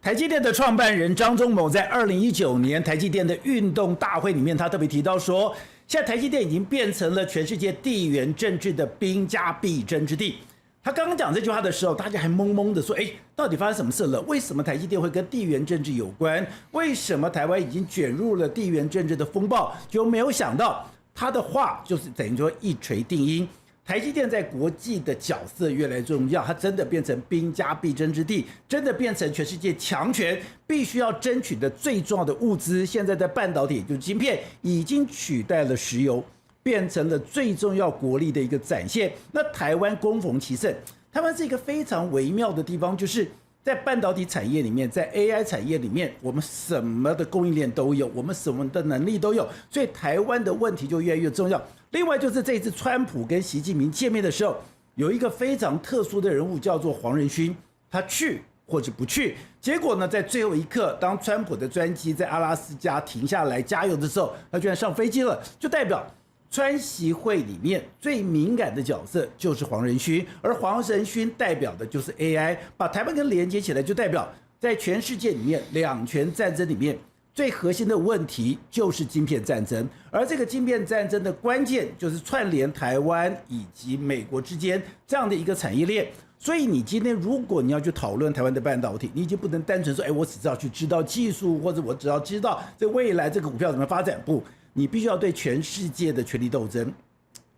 台积电的创办人张忠谋在2019年台积电的运动大会里面，他特别提到说，现在台积电已经变成了全世界地缘政治的兵家必争之地。他刚刚讲这句话的时候，大家还懵懵的说：“到底发生什么事了？为什么台积电会跟地缘政治有关？为什么台湾已经卷入了地缘政治的风暴？”就没有想到他的话就是等于说一锤定音。台积电在国际的角色越来越重要，它真的变成兵家必争之地，真的变成全世界强权必须要争取的最重要的物资。现在的半导体就是晶片，已经取代了石油，变成了最重要国力的一个展现。那台湾恭逢其盛，台湾是一个非常微妙的地方，就是在半导体产业里面，在 AI 产业里面，我们什么的供应链都有，我们什么的能力都有，所以台湾的问题就越来越重要。另外就是这一次川普跟习近平见面的时候，有一个非常特殊的人物叫做黄仁勋，他去或者不去，结果呢，在最后一刻，当川普的专机在阿拉斯加停下来加油的时候，他居然上飞机了，就代表川习会里面最敏感的角色就是黄仁勋，而黄仁勋代表的就是 AI， 把台湾跟连接起来，就代表在全世界里面两权战争里面最核心的问题就是晶片战争，而这个晶片战争的关键就是串联台湾以及美国之间这样的一个产业链。所以你今天如果你要去讨论台湾的半导体，你已经不能单纯说，我只要去知道技术，或者我只要知道这未来这个股票怎么发展，不，你必须要对全世界的权力斗争、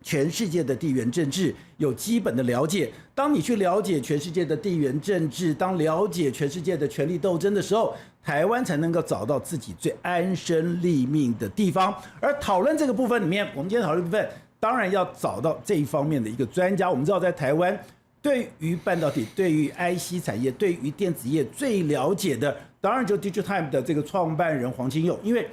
全世界的地缘政治有基本的了解。当你去了解全世界的地缘政治，当了解全世界的权力斗争的时候，台湾才能够找到自己最安身立命的地方。而讨论这个部分里面，我们今天讨论部分当然要找到这一方面的一个专家。我们知道在台湾对于半导体、对于 IC 产业、对于电子业最了解的，当然就 DigiTime 的这个创办人黄金佑，因为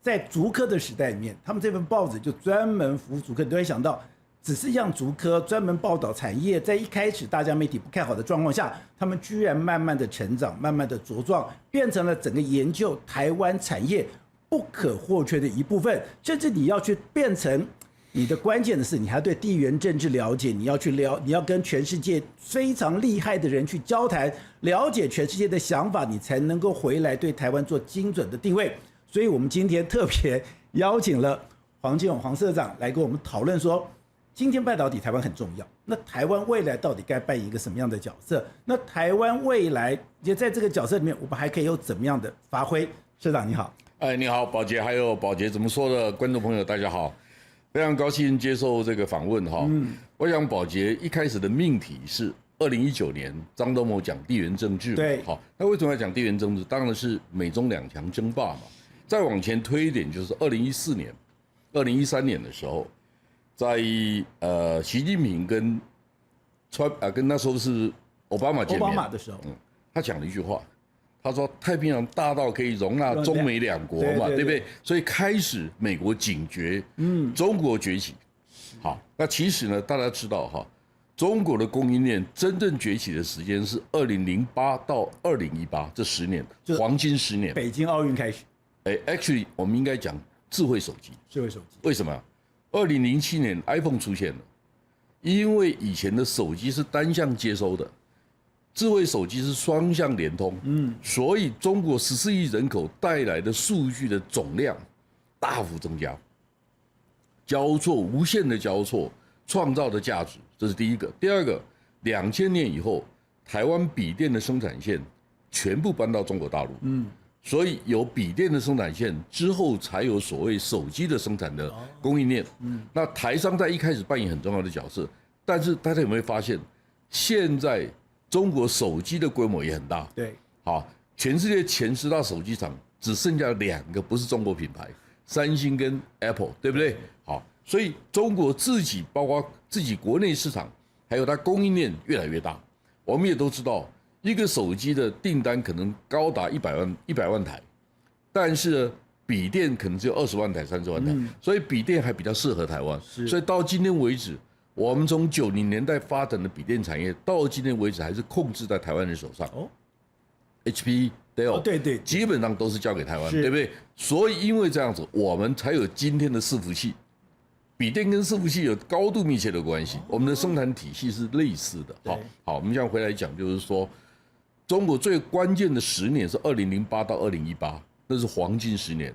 在竹科的时代里面，他们这份报纸就专门服务竹科。你都会想到，只是让竹科专门报道产业，在一开始大家媒体不看好的状况下，他们居然慢慢的成长，慢慢的茁壮，变成了整个研究台湾产业不可或缺的一部分。甚至你要去变成你的关键的是，你还对地缘政治了解，你要跟全世界非常厉害的人去交谈，了解全世界的想法，你才能够回来对台湾做精准的定位。所以我们今天特别邀请了黄金永黄社长来跟我们讨论说，今天半导体台湾很重要，那台湾未来到底该扮演一个什么样的角色？那台湾未来也在这个角色里面，我们还可以有怎么样的发挥？社长你好。你好，宝杰，还有宝杰怎么说的观众朋友大家好，非常高兴接受这个访问哈。我想宝杰一开始的命题是2019年张忠谋讲地缘政治，对，好，那为什么要讲地缘政治？当然是美中两强争霸嘛。再往前推一点，就是2014年、2013年的时候，在习近平跟那时候是奥巴马见面的时候，他讲了一句话，他说太平洋大到可以容纳中美两国嘛，对不对？所以开始美国警觉，中国崛起。好，那其实呢，大家知道哈，中国的供应链真正崛起的时间是2008到2018这10年，黄金10年，北京奥运开始。actually 我们应该讲智慧手机。智慧手机为什么？2007年 iPhone 出现了，因为以前的手机是单向接收的，智慧手机是双向联通，所以中国14亿人口带来的数据的总量大幅增加，交错无限的交错创造的价值，这是第一个。第二个，2000年以后，台湾笔电的生产线全部搬到中国大陆，所以有笔电的生产线之后，才有所谓手机的生产的供应链。那台商在一开始扮演很重要的角色，但是大家有没有发现，现在中国手机的规模也很大？对，好，全世界前10大手机厂只剩下2个不是中国品牌，三星跟 Apple， 对不对？好，所以中国自己包括自己国内市场，还有它供应链越来越大。我们也都知道，一个手机的订单可能高达100万台，但是呢，笔电可能只有20万台、30万台，所以笔电还比较适合台湾。所以到今天为止，我们从90年代发展的笔电产业，到今天为止还是控制在台湾人手上。HP、Dell，对，基本上都是交给台湾，对不对？所以因为这样子，我们才有今天的伺服器。笔电跟伺服器有高度密切的关系，我们的生产体系是类似的。好，我们这样回来讲，就是说，中国最关键的10年是2008到2018，那是黄金10年，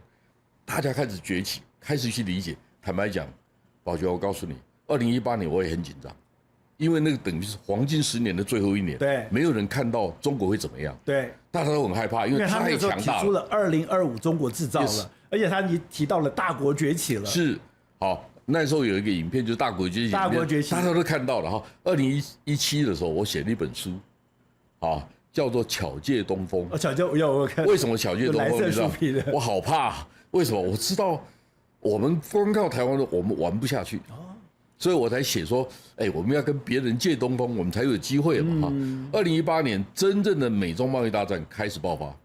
大家开始崛起，开始去理解。坦白讲，宝娟，我告诉你，2018年我也很紧张，因为那个等于是黄金10年的最后一年，对，没有人看到中国会怎么样，对，大家都很害怕，因为太强大了。提出了2025中国制造了， Yes 而且他已提到了大国崛起了，是，好，那时候有一个影片就是大国崛起，大国崛起，大家都看到了哈。2017的时候，我写了一本书，啊，叫做《巧借东风》。巧借我看。为什么巧借东风？你知道？我好怕，为什么？我知道我们光靠台湾的，我们玩不下去。所以我才写说，我们要跟别人借东风，我们才有机会嘛哈。2018年真正的美中贸易大战开始爆发，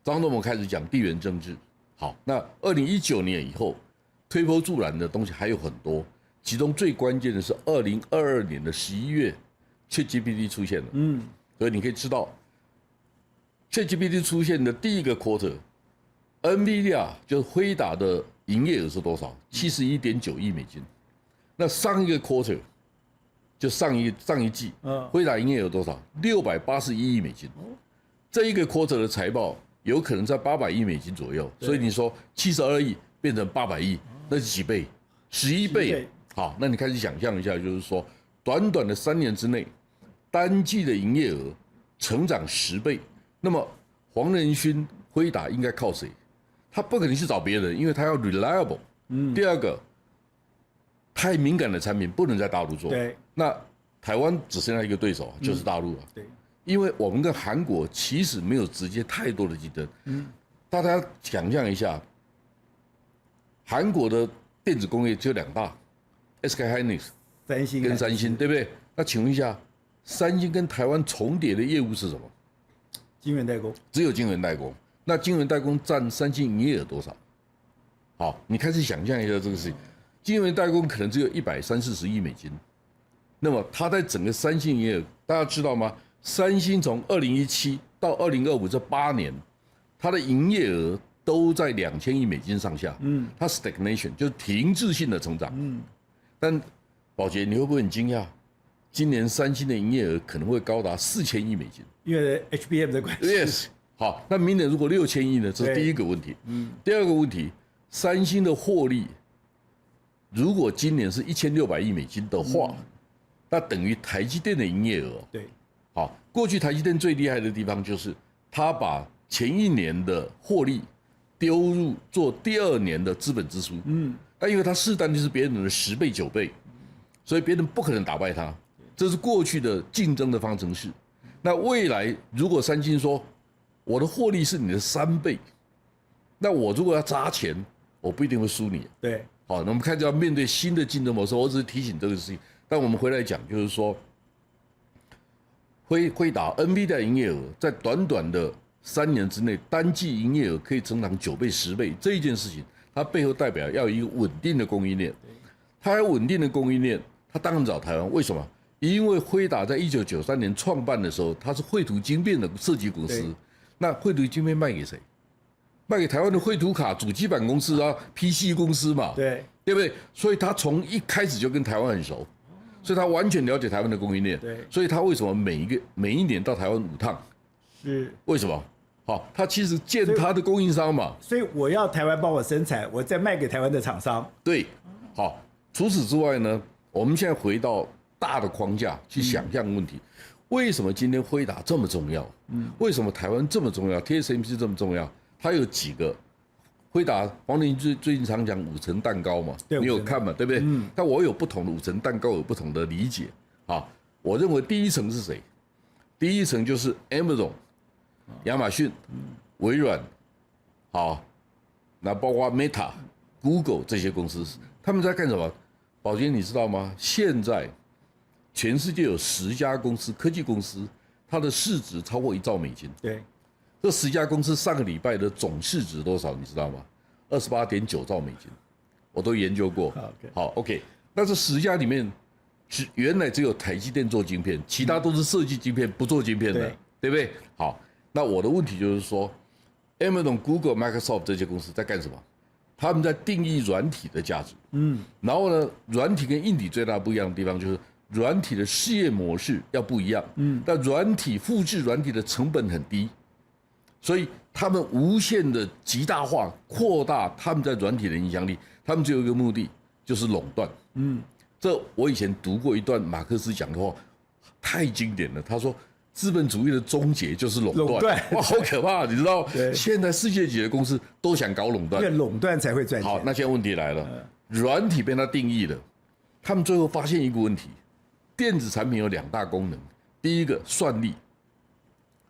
张忠谋开始讲地缘政治。好，那2019年以后，推波助澜的东西还有很多，其中最关键的是2022年的11月 ，ChatGPT 出现了。所以你可以知道 ，ChatGPT 出现的第一个 quarter，NVIDIA 就是辉达的营业额是多少？71.9亿美金。那上一个 quarter 就上一季，辉达营业额多少？681亿美金。这一个 quarter 的财报有可能在800亿美金左右，所以你说72亿变成800亿，那是几倍？11倍。好，那你开始想象一下，就是说，短短的3年之内，单季的营业额成长10倍。那么黄仁勋、辉达应该靠谁？他不可能去找别人，因为他要 reliable。第二个，太敏感的产品不能在大陆做。对。那台湾只剩下一个对手，就是大陆了。对。因为我们跟韩国其实没有直接太多的竞争。大家想象一下，韩国的电子工业只有2大 ，SK hynix 跟三星，对不对？那请问一下，三星跟台湾重叠的业务是什么？晶圆代工。只有晶圆代工。那晶圆代工占三星营业额多少？好，你开始想象一下这个事情。晶圆代工可能只有130-140亿美金，那么它在整个三星营业额，大家知道吗？三星从2017到2025这8年，它的营业额都在2000亿美金上下。它 stagnation 就是停滞性的成长。但宝杰，你会不会很惊讶？今年三星的营业额可能会高达4000亿美金，因为 HBM 的关系。Yes， 好，那明年如果6000亿呢？这是第一个问题。第二个问题，三星的获利，如果今年是1600亿美金的话，那等于台积电的营业额。对。好，过去台积电最厉害的地方就是他把前一年的获利丢入做第2年的资本支出。但因为他市占率是别人的10倍9倍，所以别人不可能打败他。这是过去的竞争的方程式。那未来如果三星说我的获利是你的3倍，那我如果要砸钱，我不一定会输你。对。好，那我们开始要面对新的竞争模式。我只是提醒这个事情。但我们回来讲，就是说。辉达 NVIDIA 营业额在短短的3年之内，单季营业额可以成长9倍10倍，这一件事情，它背后代表要有一个稳定的供应链。它有稳定的供应链，它当然找台湾。为什么？因为辉达在1993年创办的时候，它是绘图晶片的设计公司。那绘图晶片卖给谁？卖给台湾的绘图卡主机板公司啊 ，PC 公司嘛，对不对？所以它从一开始就跟台湾很熟。所以他完全了解台湾的供应链，所以他为什么每一年到台湾5趟？是为什么？好，他其实见他的供应商嘛，所以我要台湾帮我生产，我再卖给台湾的厂商。对，好。除此之外呢，我们现在回到大的框架去想象问题：为什么今天辉达这么重要？为什么台湾这么重要 ？TSMC 这么重要？它有几个？辉达黄仁勋最近常讲5层蛋糕嘛，你有看嘛？对不对？但我有不同的5层蛋糕，有不同的理解啊。我认为第一层是谁？第一层就是 Amazon、亚马逊、微软，好，那包括 Meta、Google 这些公司，他们在干什么？宝杰，你知道吗？现在全世界有10家公司，科技公司，它的市值超过1兆美金。对。这10家公司上个礼拜的总市值多少？你知道吗？28.9兆美金，我都研究过。好 ，OK。那这10家里面，原来只有台积电做晶片，其他都是设计晶片，不做晶片的，对不对？好，那我的问题就是说 ，Amazon、Google、Microsoft 这些公司在干什么？他们在定义软体的价值。然后呢，软体跟硬体最大不一样的地方就是，软体的事业模式要不一样，但软体复制软体的成本很低，所以他们无限的极大化扩大他们在软体的影响力，他们只有一个目的，就是垄断。这我以前读过一段马克思讲的话，太经典了。他说，资本主义的终结就是垄断。哇，好可怕！你知道，现在世界级的公司都想搞垄断，因为垄断才会赚钱。好，那现在问题来了，软体被他定义了，他们最后发现一个问题：电子产品有2大功能，第一个算力，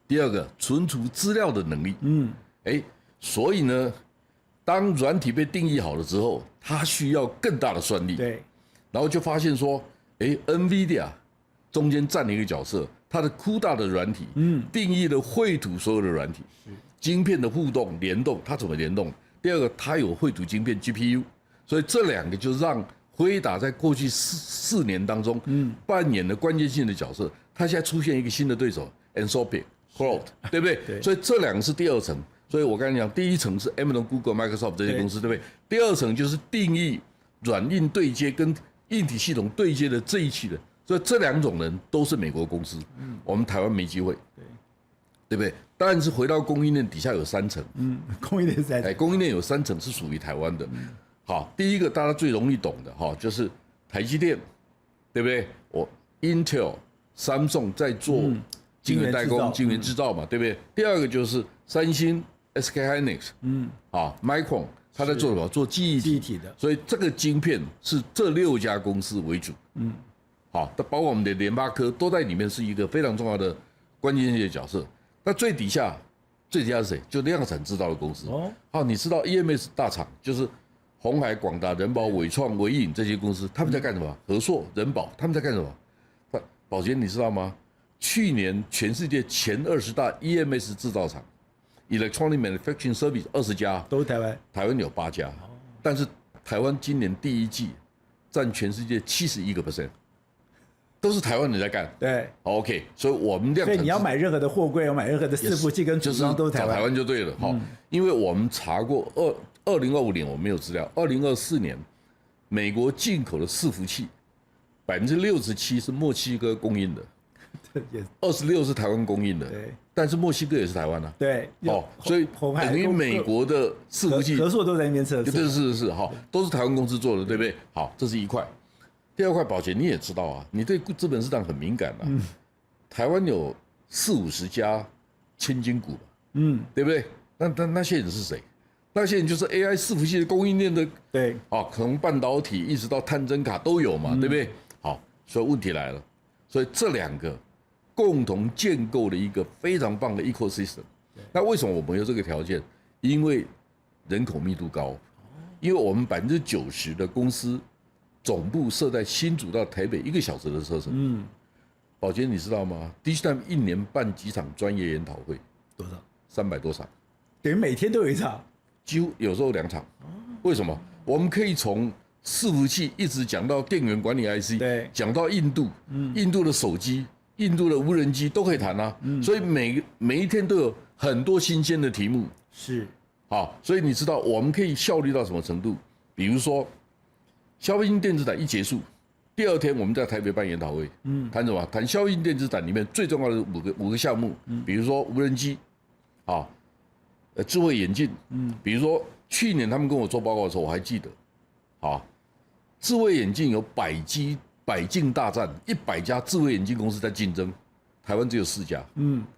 第二个存储资料的能力。所以呢，当软体被定义好了之后，它需要更大的算力。对。然后就发现说，NVIDIA 中间占了一个角色，它的CUDA的软体，定义了绘图所有的软体，晶片的互动联动，它怎么联动？第二个，它有绘图晶片 GPU， 所以这2个就让辉达在过去4年当中，扮演了关键性的角色。它现在出现一个新的对手 ，Anthropic、Claude， 对不对？对。所以这2个是第2层。所以我刚才讲，第1层是 Amazon、Google、Microsoft 这些公司，对不对？第2层就是定义软硬对接跟硬体系统对接的这一期的，所以这2种人都是美国公司，我们台湾没机会，对不对？但是回到供应链底下有3层，供应链3层，供应链有3层是属于台湾的。好，第一个大家最容易懂的哈，就是台积电，对不对？Intel、Samsung 在做晶圆代工、晶圆制造嘛，对不对？第二个就是三星、SK Hynix，Micron。他在做什么？做记忆体的，所以这个晶片是这6家公司为主。好，包括我们的联发科都在里面是一个非常重要的关键性的角色。那最底下是谁？就量产制造的公司。好，你知道 EMS 大厂就是鸿海、广达、仁宝、伟创、伟影这些公司，他们在干什么？和硕、仁宝他们在干什么？宝洁你知道吗？去年全世界前20大 EMS 制造厂。Electronic Manufacturing Service 20家，都是台湾，台湾有8家，但是台湾今年第1季占全世界71%，都是台湾人在干。对 ，OK， 所以我们量产，所以你要买任何的货柜，要买任何的伺服器跟组装都是台湾，台湾就对了。好，因为我们查过2025年我没有资料，2024年美国进口的伺服器67%是墨西哥供应的。26是台湾供应的，但是墨西哥也是台湾啊。对，所以等于美国的伺服器，和硕都在那边测试，是，好，都是台湾公司做的，对不对？好，这是一块。第2块，宝洁你也知道啊，你对资本市场很敏感啊。台湾有40-50家千金股，对不对？那些人是谁？那些人就是 AI 伺服器的供应链的，对，从半导体一直到探针卡都有嘛，对不对？好，所以问题来了，所以这2个。共同建构了一个非常棒的 ecosystem。那为什么我们有这个条件？因为人口密度高，因为我们90%的公司总部设在新竹到台北1个小时的车程。宝洁你知道吗？ Digitime 1年办几场专业研讨会？多少？300多场，等于每天都有一场，几乎有时候2场。为什么？我们可以从伺服器一直讲到电源管理 IC， 讲到印度，印度的手机。印度的无人机都可以谈啊，所以每一天都有很多新鲜的题目。是，好，所以你知道我们可以效率到什么程度？比如说，消费性电子展一结束，第2天我们在台北办研讨会，谈什么？谈消费性电子展里面最重要的五个项目，比如说无人机，智慧眼镜，比如说去年他们跟我做报告的时候，我还记得，智慧眼镜有百镜大战，100家智慧眼镜公司在竞争，台湾只有4家。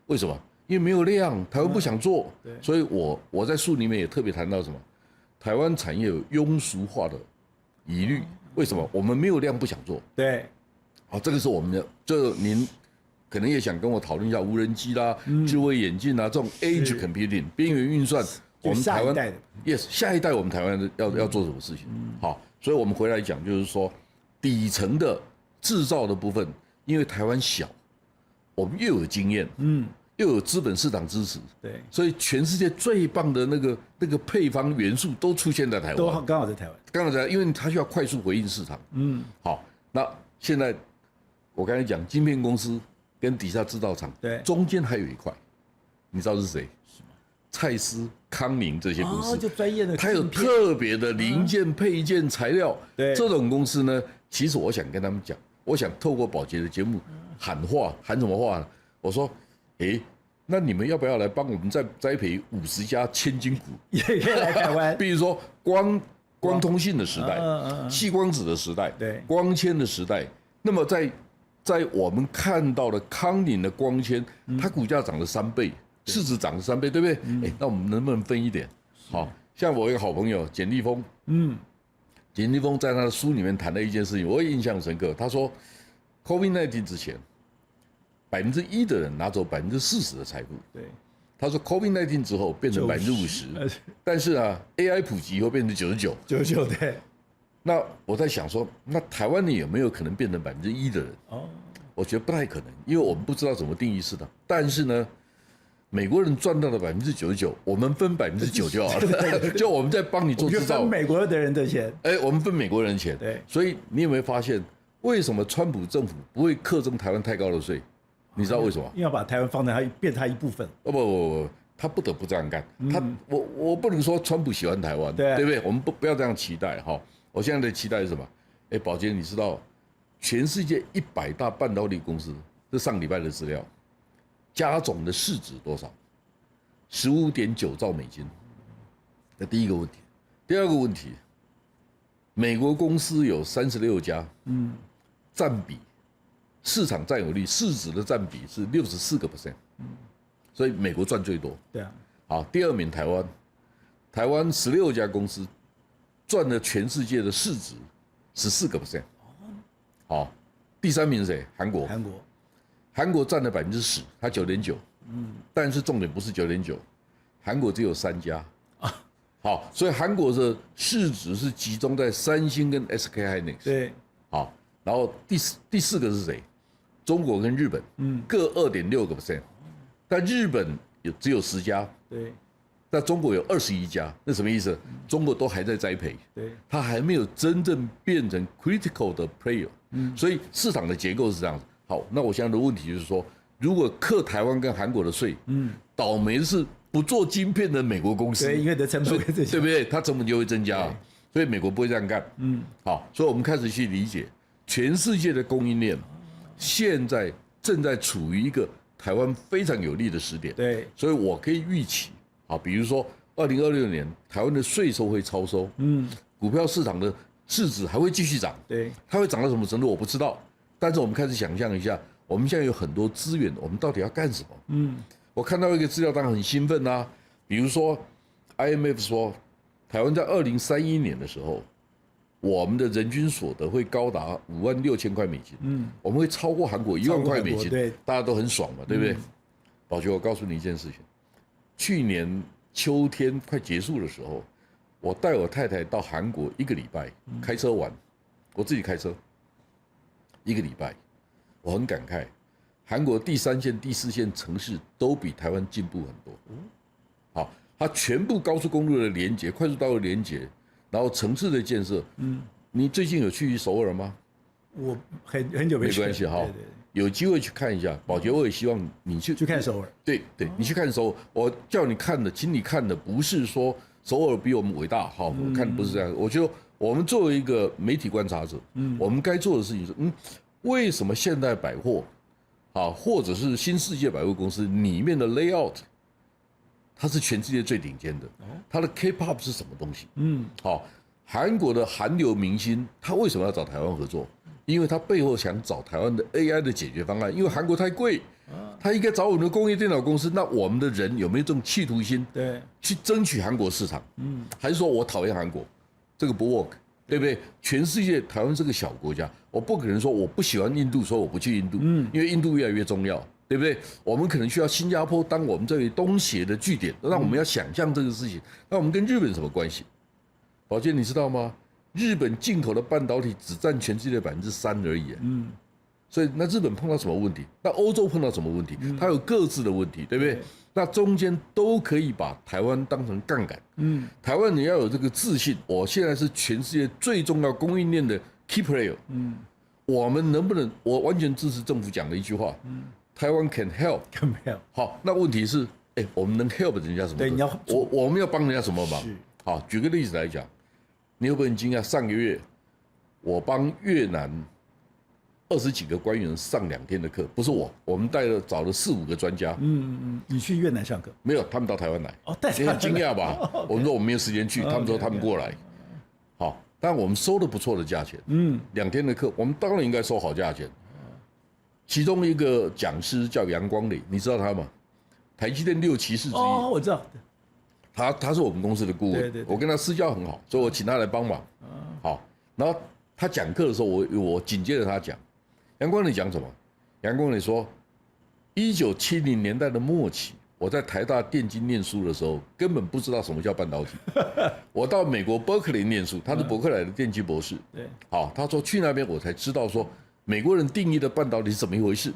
为什么？因为没有量，台湾不想做。所以我在书里面也特别谈到什么？台湾产业有庸俗化的疑虑。为什么？我们没有量，不想做。对，好，这个是我们的。这您可能也想跟我讨论一下无人机啦、智慧眼镜啦这种 edge computing 边缘运算。我们台湾 yes 下一代我们台湾要做什么事情？好，所以我们回来讲，就是说。底层的制造的部分，因为台湾小，我们又有经验，又有资本市场支持，对，所以全世界最棒的那个配方元素都出现在台湾，都刚好在台湾，刚好在，因为它需要快速回应市场。好，那现在我刚才讲晶片公司跟底下制造厂，对，中间还有一块，你知道是谁？蔡司、康宁这些公司，就专业的，它有特别的零件、配件、材料，对，这种公司呢。其实我想跟他们讲，我想透过宝洁的节目喊话，喊什么话呢？我说，那你们要不要来帮我们再栽培50家千金股，也可以来台湾？比如说光通信的时代，细光子的时代，对，光纤的时代。那么在我们看到的康宁的光纤，它股价涨了3倍，市值涨了3倍，对不对？那我们能不能分一点？好像我一个好朋友简立峰，简立峰在他的书里面谈了一件事情，我也印象深刻。他说 ，COVID-19 之前，1%的人拿走40%的财富。对，他说 COVID-19 之后变成50%，但是啊 ，AI 普及以后变成99%。对。那我在想说，那台湾你有没有可能变成1%的人？我觉得不太可能，因为我们不知道怎么定义市场。但是呢，美国人赚到了99%，我们分9%就好了，就我们在帮你做制造。分美国的人的钱。我们分美国人的钱。对。所以你有没有发现，为什么川普政府不会课征台湾太高的税？你知道为什么？因为要把台湾放在变成他一部分。不，他不得不这样干。我不能说川普喜欢台湾，对不对？我们不要这样期待哈。我现在的期待是什么？宝洁，你知道全世界100大半导体公司，这上礼拜的资料，加总的市值多少？15.9兆美金。这第一个问题。第二个问题，美国公司有36家，占比市场占有率市值的占比是64%，所以美国赚最多。对啊。好，第二名台湾16家公司赚了全世界的市值14%。好，第3名是谁？韩国占了10%，它9.9%。但是重点不是9.9%，韩国只有3家。好，所以韩国的市值是集中在三星跟 SK Hynix。对。好，然后第4个是谁？中国跟日本，各2.6%，但日本只有10家。对。但中国有21家，那什么意思？中国都还在栽培，对，它还没有真正变成 critical 的 player，所以市场的结构是这样子。好，那我现在的问题就是说，如果课台湾跟韩国的税，倒霉的是不做晶片的美国公司，对，因为的成本会增加，对不对？它成本就会增加，所以美国不会这样干。好，所以我们开始去理解全世界的供应链，现在正在处于一个台湾非常有利的时点。对，所以我可以预期。好，比如说2026年台湾的税收会超收，股票市场的市值还会继续涨，对，它会涨到什么程度我不知道，但是我们开始想象一下，我们现在有很多资源，我们到底要干什么？我看到一个资料，当然很兴奋啊，比如说 IMF 说，台湾在2031年的时候，我们的人均所得会高达56000块美金，我们会超过韩国1万块美金，对，大家都很爽嘛，对不对？宝洁，我告诉你一件事情。去年秋天快结束的时候，我带我太太到韩国1个礼拜，开车玩，我自己开车1个礼拜，我很感慨，韩国第3线、第4线城市都比台湾进步很多。好，它全部高速公路的连接、快速道路连接，然后城市的建设。你最近有去首尔吗？我很久没去，没关系哈。有机会去看一下，宝洁，我也希望你去看首尔。对，你去看首尔。我叫你看的，请你看的不是说首尔比我们伟大，好，我看的不是这样。我觉得我们作为一个媒体观察者，我们该做的事情是，为什么现代百货，或者是新世界百货公司里面的 layout， 它是全世界最顶尖的，它的 K-pop 是什么东西？好，韩国的韩流明星，他为什么要找台湾合作？因为他背后想找台湾的 AI 的解决方案，因为韩国太贵，他应该找我们的工业电脑公司。那我们的人有没有这种企图心？对，去争取韩国市场？还是说我讨厌韩国？这个不 work， 对不对？全世界台湾是个小国家，我不可能说我不喜欢印度，说我不去印度，因为印度越来越重要，对不对？我们可能需要新加坡当我们这里东协的据点，让我们要想象这个事情。那我们跟日本什么关系？宝洁，你知道吗？日本进口的半导体只占全世界3%而已，所以那日本碰到什么问题？那欧洲碰到什么问题？它有各自的问题，对不对？那中间都可以把台湾当成杠杆，台湾你要有这个自信，我现在是全世界最重要供应链的 key player，我们能不能？我完全支持政府讲的一句话，台湾 can help， 好，那问题是，我们能 help 人家什么？对，我们要帮人家什么忙？好，举个例子来讲。你会不会很惊讶？上个月我帮越南20几个官员上2天的课，不是我们找了4、5个专家。你去越南上课？没有，他们到台湾来。带你很惊讶吧？我们说我们没有时间去，他们说他们过来。好，但我们收了不错的价钱。2天的课，我们当然应该收好价钱。其中一个讲师叫杨光磊，你知道他吗？台积电6骑士之一。我知道。他是我们公司的顾问，我跟他私交很好，所以我请他来帮忙。好，然后他讲课的时候，我紧接着他讲。杨光磊讲什么？杨光磊说，1970年代的末期，我在台大电机念书的时候，根本不知道什么叫半导体。我到美国伯克利念书，他是伯克利的电机博士。对，好，他说去那边我才知道说，美国人定义的半导体是怎么一回事。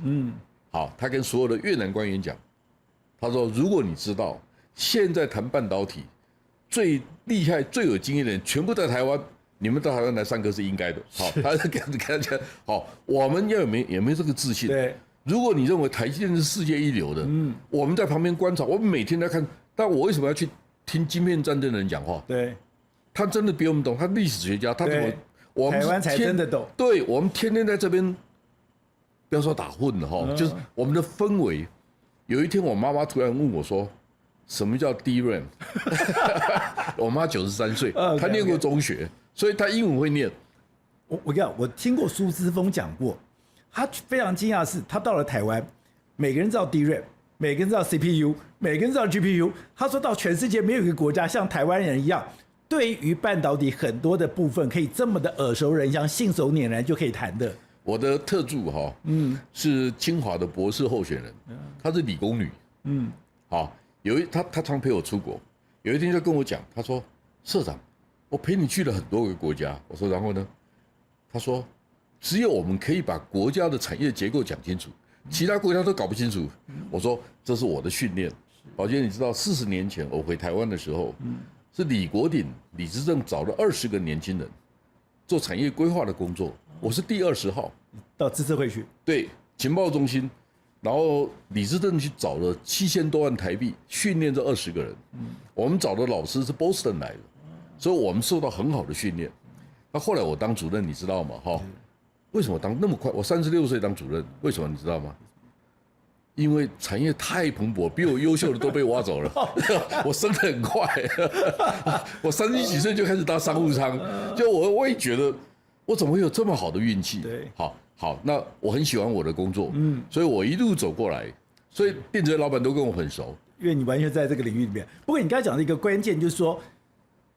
好，他跟所有的越南官员讲，他说如果你知道。现在谈半导体最厉害、最有经验的人全部在台湾，你们到台湾来上课是应该的。好，他跟他讲，好，我们也没有这个自信。对，如果你认为台积电是世界一流的，我们在旁边观察，我们每天在看，但我为什么要去听晶片战争的人讲话？对，他真的比我们懂，他历史学家，他怎么？我们台湾才真的懂。对，我们天天在这边，不要说打混了哈，就是我们的氛围。有一天，我妈妈突然问我说。什么叫 DRAM？ 我妈93岁，她念过中学，所以她英文会念。我跟你讲，我听过苏姿丰讲过，他非常惊讶的是，他到了台湾，每个人知道 DRAM， 每个人知道 CPU， 每个人知道 GPU。他说到全世界没有一个国家像台湾人一样，对于半导体很多的部分可以这么的耳熟能详、信手拈来就可以谈的。我的特助是清华的博士候选人，她是理工女，好。他常陪我出国，有一天就跟我讲，他说：“社长，我陪你去了很多个国家。”我说：“然后呢？”他说：“只有我们可以把国家的产业结构讲清楚，其他国家都搞不清楚。”我说：“这是我的训练。”宝杰，你知道40年前我回台湾的时候，是李国鼎、李之正找了20个年轻人做产业规划的工作，我是第20号到资策会去，对情报中心。然后李志正去找了7000多万台币训练这20个人，我们找的老师是 Boston 来的，所以我们受到很好的训练。那后来我当主任，你知道吗？为什么当那么快？我36岁当主任，为什么你知道吗？因为产业太蓬勃，比我优秀的都被挖走了，我升得很快，我30几岁就开始搭商务舱，就我也觉得我怎么会有这么好的运气？对，好，那我很喜欢我的工作，所以我一路走过来，所以电子老板都跟我很熟，因为你完全在这个领域里面。不过你刚才讲的一个关键就是说，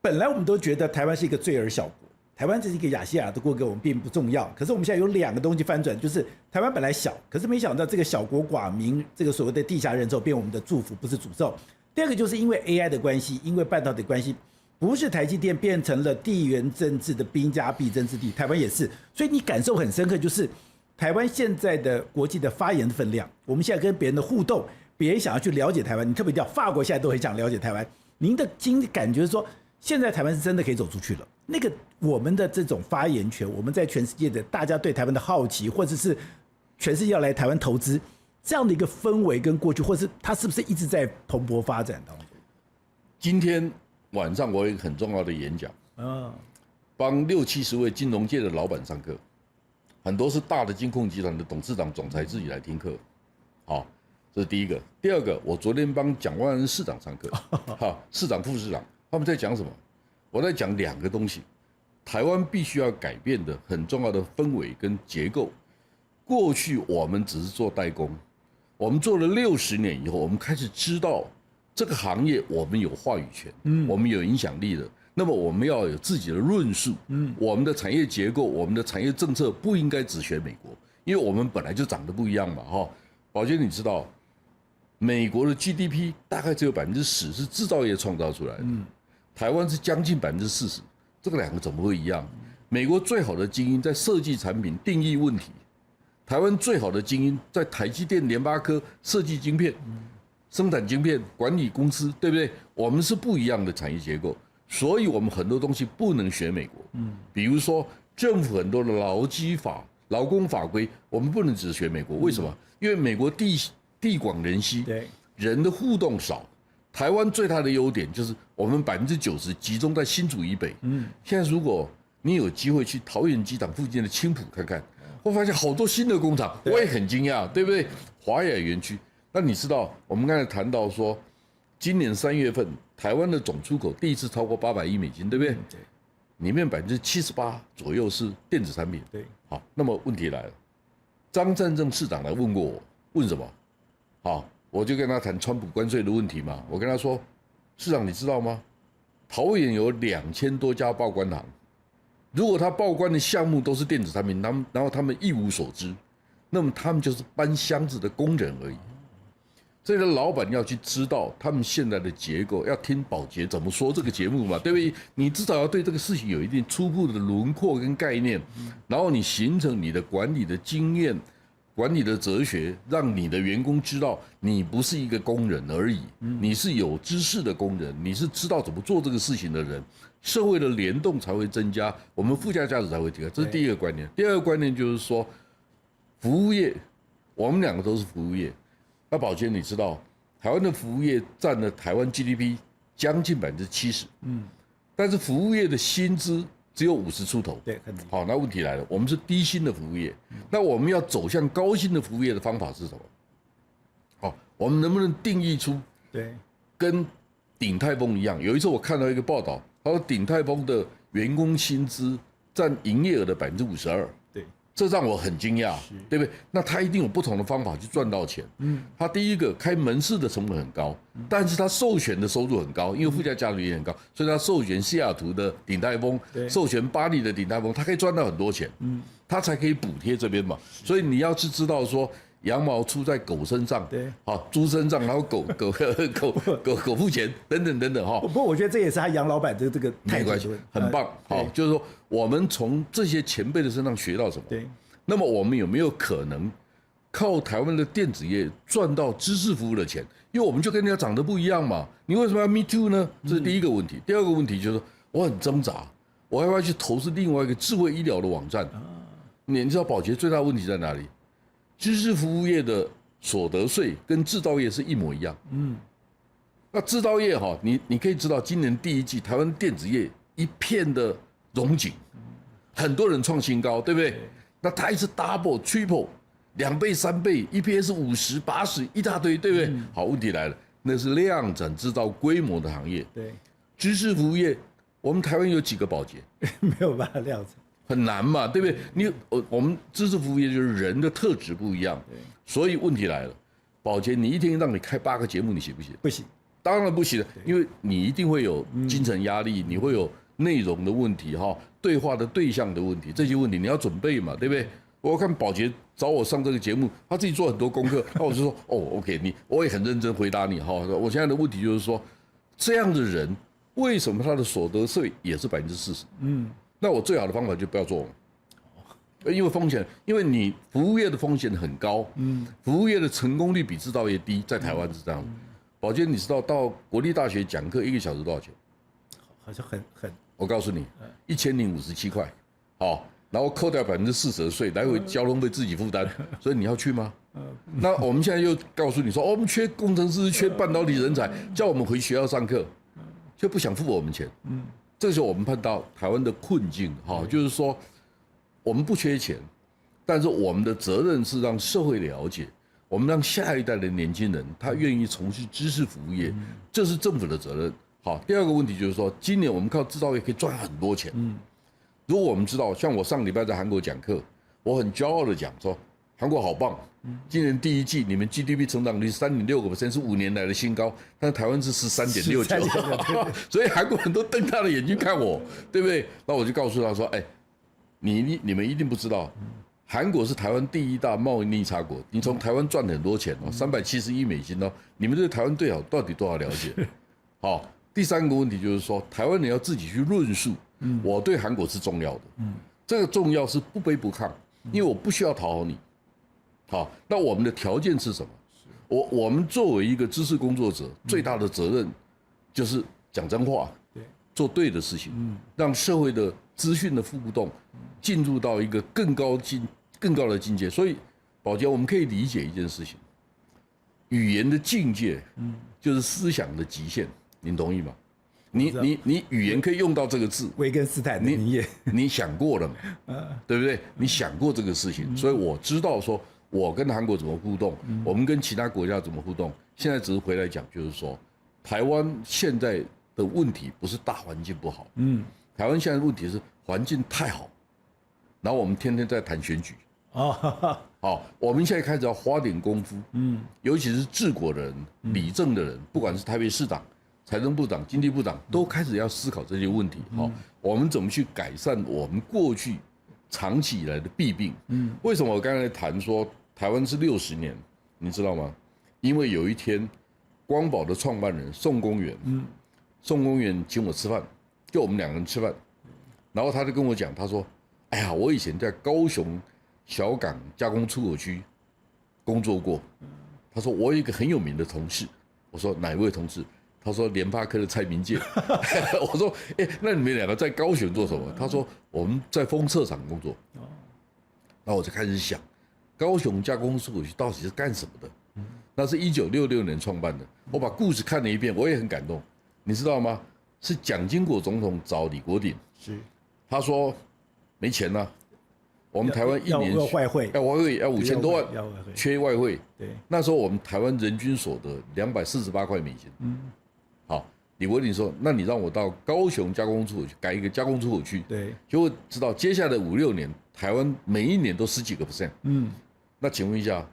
本来我们都觉得台湾是一个罪儿小国，台湾这是一个亚细亚的国家，我们并不重要。可是我们现在有2个东西翻转，就是台湾本来小，可是没想到这个小国寡民，这个所谓的地下人口变我们的祝福，不是诅咒。第二个就是因为 AI 的关系，因为半导体的关系。不是台积电变成了地缘政治的兵家必争之地，台湾也是，所以你感受很深刻，就是台湾现在的国际的发言的分量，我们现在跟别人的互动，别人想要去了解台湾，你特别调法国现在都很想了解台湾，您的感觉是说，现在台湾是真的可以走出去了，那个我们的这种发言权，我们在全世界的大家对台湾的好奇，或者是全世界要来台湾投资这样的一个氛围跟过去，或是它是不是一直在蓬勃发展当中？今天晚上我有一个很重要的演讲，帮60、70位金融界的老板上课，很多是大的金控集团的董事长、总裁自己来听课，好，这是第一个。第二个，我昨天帮蒋万安市长上课，市长、副市长他们在讲什么？我在讲2个东西，台湾必须要改变的很重要的氛围跟结构。过去我们只是做代工，我们做了60年以后，我们开始知道。这个行业我们有话语权，我们有影响力的，那么我们要有自己的论述，我们的产业结构、我们的产业政策不应该只学美国，因为我们本来就长得不一样嘛，宝杰，你知道，美国的 GDP 大概只有10%是制造业创造出来的，台湾是将近40%，这个2个怎么会一样？美国最好的精英在设计产品、定义问题，台湾最好的精英在台积电、联发科设计晶片。生产晶片、管理公司，对不对？我们是不一样的产业结构，所以我们很多东西不能学美国。比如说政府很多的劳基法、劳工法规，我们不能只学美国。为什么？因为美国地广人稀，人的互动少。台湾最大的优点就是我们90%集中在新竹以北。现在如果你有机会去桃园机场附近的青埔看看，会发现好多新的工厂，我也很惊讶，对不对？华雅园区，那你知道我们刚才谈到说，今年3月份台湾的总出口第一次超过800亿美金，对不对？对，里面78%左右是电子产品。对，好，那么问题来了，张善政市长来问过我，问什么？好，我就跟他谈川普关税的问题嘛。我跟他说，市长你知道吗？桃园有2000多家报关行，如果他报关的项目都是电子产品，然后他们一无所知，那么他们就是搬箱子的工人而已。这个老板要去知道他们现在的结构，要听宝洁怎么说这个节目嘛，对不对？你至少要对这个事情有一定初步的轮廓跟概念，然后你形成你的管理的经验、管理的哲学，让你的员工知道你不是一个工人而已，你是有知识的工人，你是知道怎么做这个事情的人，社会的联动才会增加，我们附加价值才会提高。这是第一个观念。第二个观念就是说，服务业，我们2个都是服务业。那宝洁，你知道台湾的服务业占了台湾 GDP 将近70%，但是服务业的薪资只有50出头，对，很低。好，那问题来了，我们是低薪的服务业，那我们要走向高薪的服务业的方法是什么？好，我们能不能定义出对，跟鼎泰丰一样？有一次我看到一个报道，他说鼎泰丰的员工薪资占营业额的52%。这让我很惊讶，对不对？那他一定有不同的方法去赚到钱。他第一个开门市的成本很高，但是他授权的收入很高，因为附加价值也很高，所以他授权西雅图的鼎泰丰，授权巴黎的鼎泰丰，他可以赚到很多钱，他才可以补贴这边嘛。所以你要是知道说羊毛出在狗身上，对，好，猪身上，然后狗付钱，等等等等哈。不过我觉得这也是他杨老板的这个态度，没关系，很棒。好，就是说我们从这些前辈的身上学到什么？对。那么我们有没有可能靠台湾的电子业赚到知识服务的钱？因为我们就跟人家长得不一样嘛。你为什么要 Me Too 呢？这是第一个问题。第二个问题就是说，我很挣扎，我要不要去投资另外一个智慧医疗的网站？你知道宝洁最大的问题在哪里？知识服务业的所得税跟制造业是一模一样。那制造业哈，你可以知道，今年第1季台湾电子业一片的荣景，很多人创新高，对不对？那它一直 double、triple、2倍、3倍 ，EPS 50、80一大堆，对不对？好，问题来了，那是量产制造规模的行业。对，知识服务业，我们台湾有几个宝洁？没有办法量产，很难嘛，对不对？我们知识服务业就是人的特质不一样，所以问题来了，宝洁，你一天让你开8个节目，你行不行？不行，当然不行了，因为你一定会有精神压力，你会有内容的问题哈，对话的对象的问题，这些问题你要准备嘛，对不对？我看宝洁找我上这个节目，他自己做很多功课，那我就说OK，我也很认真回答你哈。我现在的问题就是说，这样的人为什么他的所得税也是40%？那我最好的方法就不要做了，因为风险，因为你服务业的风险很高，服务业的成功率比制造业低，在台湾是这样。宝洁，你知道到国立大学讲课1个小时多少钱？好像很，我告诉你，1057块，好，然后扣掉40%的税，来回交通费自己负担，所以你要去吗？那我们现在又告诉你说，我们缺工程师，缺半导体人才，叫我们回学校上课，就不想付我们钱。这个时候我们碰到台湾的困境，就是说我们不缺钱，但是我们的责任是让社会了解。我们让下一代的年轻人，他愿意从事知识服务业，这是政府的责任。好，第二个问题就是说，今年我们靠制造业可以赚很多钱。如果我们知道，像我上礼拜在韩国讲课，我很骄傲的讲说，韩国好棒，今年第1季你们 GDP 成长率3.6%，是5年来的新高，但是台湾是13.69%，所以韩国人都瞪大了眼睛看我，对不对？那我就告诉他说，你们一定不知道。韩国是台湾第1大贸易逆差国，你从台湾赚很多钱哦，370亿美金哦，你们对台湾到底多少了解？好，第3个问题就是说，台湾人要自己去论述，我对韩国是重要的，这个重要是不卑不亢，因为我不需要讨好你。好，那我们的条件是什么？我们作为一个知识工作者，最大的责任就是讲真话，做对的事情，让社会的资讯的互动进入到一个更高的境界。所以，宝洁，我们可以理解一件事情：语言的境界，就是思想的极限。您同意吗？你语言可以用到这个字，维根斯坦的名言，你想过了吗？对不对？你想过这个事情，所以我知道说我跟韩国怎么互动，我们跟其他国家怎么互动。现在只是回来讲，就是说台湾现在的问题不是大环境不好，台湾现在的问题是环境太好，然后我们天天在谈选举。好，我们现在开始要花点功夫，尤其是治国的人、理政的人，不管是台北市长、财政部长、经济部长，都开始要思考这些问题。好，我们怎么去改善我们过去长期以来的弊病？为什么我刚才谈说台湾是60年？你知道吗？因为有一天，光宝的创办人宋公元，宋公元请我吃饭，就我们2个人吃饭，然后他就跟我讲，他说：“哎呀，我以前在高雄小港加工出口区工作过。”他说：“我有一个很有名的同事。”我说：“哪一位同事？”他说：“联发科的蔡明介。”我说：“那你们2个在高雄做什么？”他说：“我们在封测厂工作。”那我就开始想，高雄加工出口区到底是干什么的？那是1966年创办的。我把故事看了一遍，我也很感动。你知道吗？是蒋经国总统找李国鼎，他说没钱了，我们台湾一年要外汇，要5000多万，缺外汇。对，那时候我们台湾人均所得248块美金。好，李国鼎说：“那你让我到高雄加工出口区改一个加工出口区。”对，就会知道接下来5-6年，台湾每一年都10几个%。那请问一下，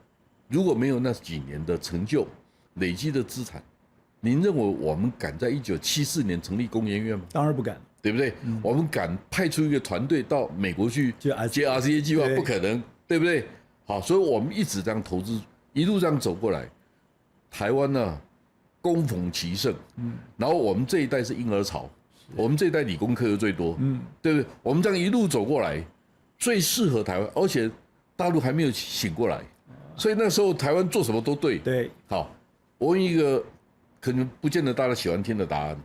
如果没有那几年的成就、累积的资产，您认为我们敢在1974年成立工研院吗？当然不敢，对不对？我们敢派出一个团队到美国去接 RCA 计划？不可能，对不对？好，所以我们一直这样投资，一路这样走过来，台湾呢，恭逢其盛。然后我们这一代是婴儿潮，我们这一代理工科又最多，对不对？我们这样一路走过来，最适合台湾，而且大陆还没有醒过来，所以那时候台湾做什么都对。对，好，我问一个可能不见得大家喜欢听的答案，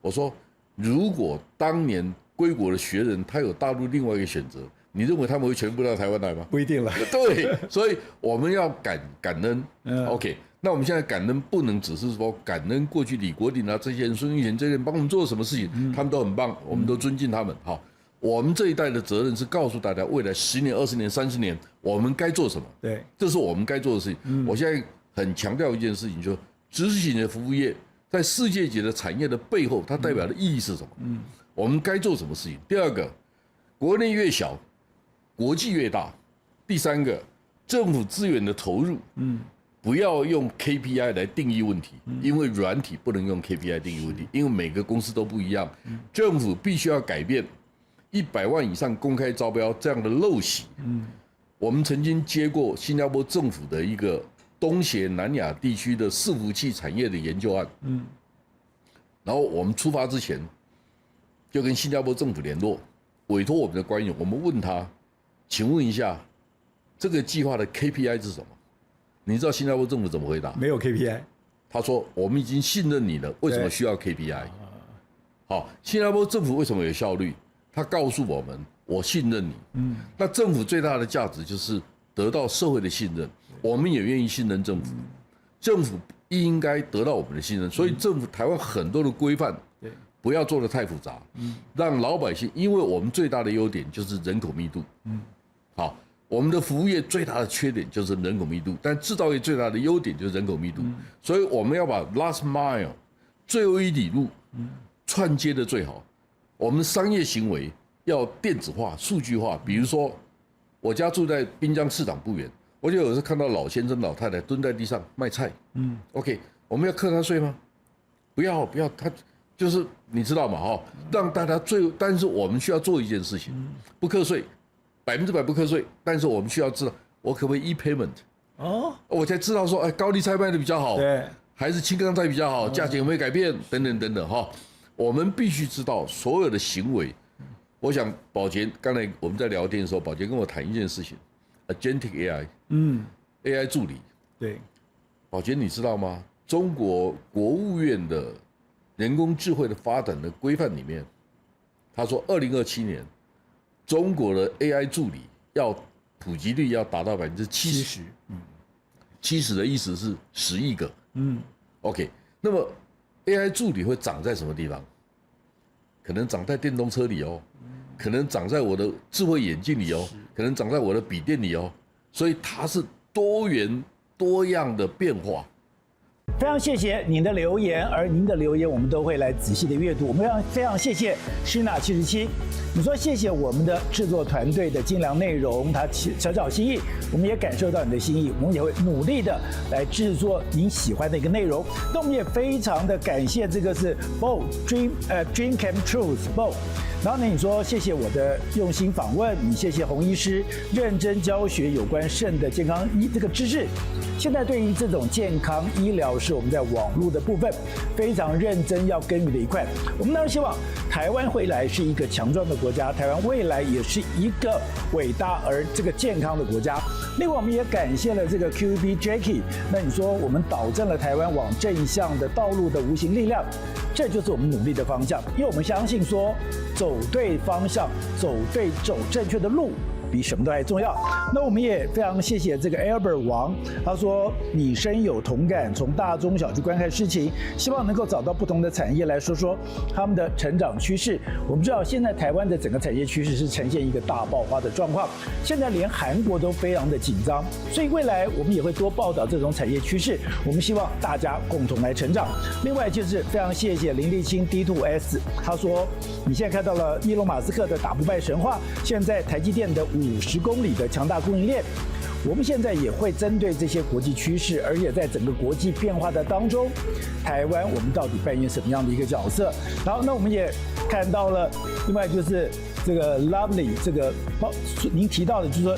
我说，如果当年归国的学人他有大陆另外一个选择，你认为他们会全部到台湾来吗？不一定了。对，所以我们要感恩。OK， 那我们现在感恩不能只是说感恩过去李国鼎啊这些人、孙运璇这些人帮我们做了什么事情，他们都很棒，我们都尊敬他们。好，我们这一代的责任是告诉大家，未来10年、20年、30年，我们该做什么？对，这是我们该做的事情。我现在很强调一件事情，就是知识型的服务业在世界级的产业的背后，它代表的意义是什么？我们该做什么事情？第二个，国内越小，国际越大。第三个，政府资源的投入，不要用 KPI 来定义问题，因为软体不能用 KPI 定义问题，因为每个公司都不一样。政府必须要改变100万以上公开招标这样的陋习。我们曾经接过新加坡政府的一个东协南亚地区的伺服器产业的研究案，然后我们出发之前就跟新加坡政府联络，委托我们的官员，我们问他，请问一下这个计划的 KPI 是什么？你知道新加坡政府怎么回答？没有 KPI。他说：“我们已经信任你了，为什么需要 KPI？” 好，新加坡政府为什么有效率？他告诉我们：“我信任你。”那政府最大的价值就是得到社会的信任，我们也愿意信任政府。政府应该得到我们的信任，所以政府台湾很多的规范，不要做得太复杂，让老百姓，因为我们最大的优点就是人口密度。好。我们的服务业最大的缺点就是人口密度，但制造业最大的优点就是人口密度，所以我们要把 last mile 最后一里路串接的最好。我们商业行为要电子化、数据化。比如说，我家住在滨江市场不远，我就有时候看到老先生、老太太蹲在地上卖菜。OK， 我们要课他税吗？不要，他就是你知道嘛，让大家但是我们需要做一件事情，不课税。100%不课税，但是我们需要知道，我可不可以 e-payment？ 我才知道说，高丽菜卖的比较好，对，还是青冈菜比较好，价钱有没有改变？等等等等哈，我们必须知道所有的行为。我想宝洁刚才我们在聊天的时候，宝洁跟我谈一件事情 ，agentic AI，AI 助理，对，宝洁你知道吗？中国国务院的人工智慧的发展的规范里面，他说2027年。中国的 AI 助理要普及率要达到70%， 70的意思是10亿个，OK。那么 AI 助理会长在什么地方？可能长在电动车里哦，可能长在我的智慧眼镜里哦，可能长在我的笔电里哦，所以它是多元多样的变化。非常谢谢您的留言，而您的留言我们都会来仔细的阅读。我们非常谢谢Shina77，你说谢谢我们的制作团队的精良内容，他小小心意，我们也感受到你的心意，我们也会努力的来制作您喜欢的一个内容。那我们也非常的感谢这个是 Bo Dream Came True Bo。然后呢，你说谢谢我的用心访问，你谢谢洪医师认真教学有关肾的健康这个知识。现在对于这种健康医疗是我们在网络的部分非常认真要耕耘的一块。我们当然希望台湾未来是一个强壮的国家，台湾未来也是一个伟大而这个健康的国家。另外，我们也感谢了这个 QB Jackie。那你说我们导正了台湾往正向的道路的无形力量，这就是我们努力的方向。因为我们相信说，走对方向，走正确的路，比什么都还重要。那我们也非常谢谢这个 Albert 王，他说你深有同感，从大中小去观看事情，希望能够找到不同的产业来说说他们的成长趋势。我们知道现在台湾的整个产业趋势是呈现一个大爆发的状况，现在连韩国都非常的紧张，所以未来我们也会多报道这种产业趋势。我们希望大家共同来成长。另外就是非常谢谢林立清 D2S， 他说你现在看到了伊隆马斯克的打不败神话，现在台积电的50公里的强大供应链，我们现在也会针对这些国际趋势，而且在整个国际变化的当中，台湾我们到底扮演什么样的一个角色？然后，那我们也看到了，另外就是这个 Lovely 这个您提到的，就是说。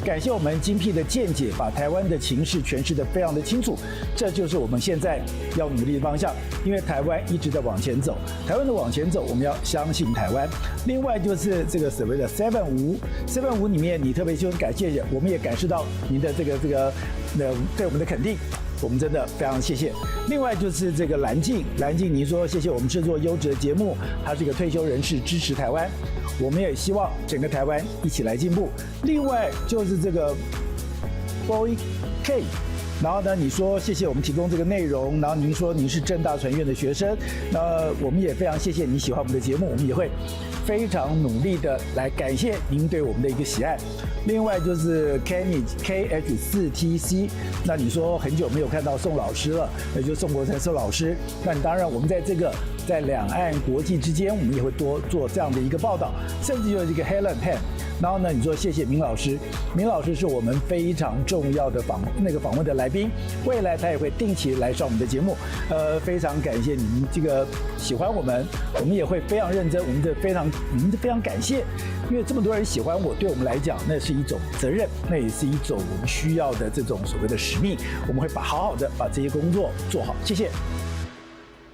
感谢我们精辟的见解，把台湾的情势诠释得非常的清楚，这就是我们现在要努力的方向。因为台湾一直在往前走，台湾的往前走，我们要相信台湾。另外就是这个所谓的755里面，你特别就感谢，我们也感受到您的这个对我们的肯定。我们真的非常谢谢。另外就是这个蓝静，您说谢谢我们制作优质的节目，他是一个退休人士，支持台湾。我们也希望整个台湾一起来进步。另外就是这个 Boy K， 然后呢，你说谢谢我们提供这个内容，然后您说您是政大传院的学生，那我们也非常谢谢你喜欢我们的节目，我们也会非常努力的来感谢您对我们的一个喜爱。另外就是 Kenny KH4TC， 那你说很久没有看到宋老师了，那就宋国成宋老师。那当然我们在两岸国际之间，我们也会多做这样的一个报道，甚至就是一个 Helen Pan。然后呢，你说谢谢明老师，明老师是我们非常重要的访问的来宾，未来他也会定期来上我们的节目。非常感谢你们这个喜欢我们也会非常认真，我们非常感谢，因为这么多人喜欢我，对我们来讲那是一种责任，那也是一种我们需要的这种所谓的使命，我们会好好的把这些工作做好。谢谢。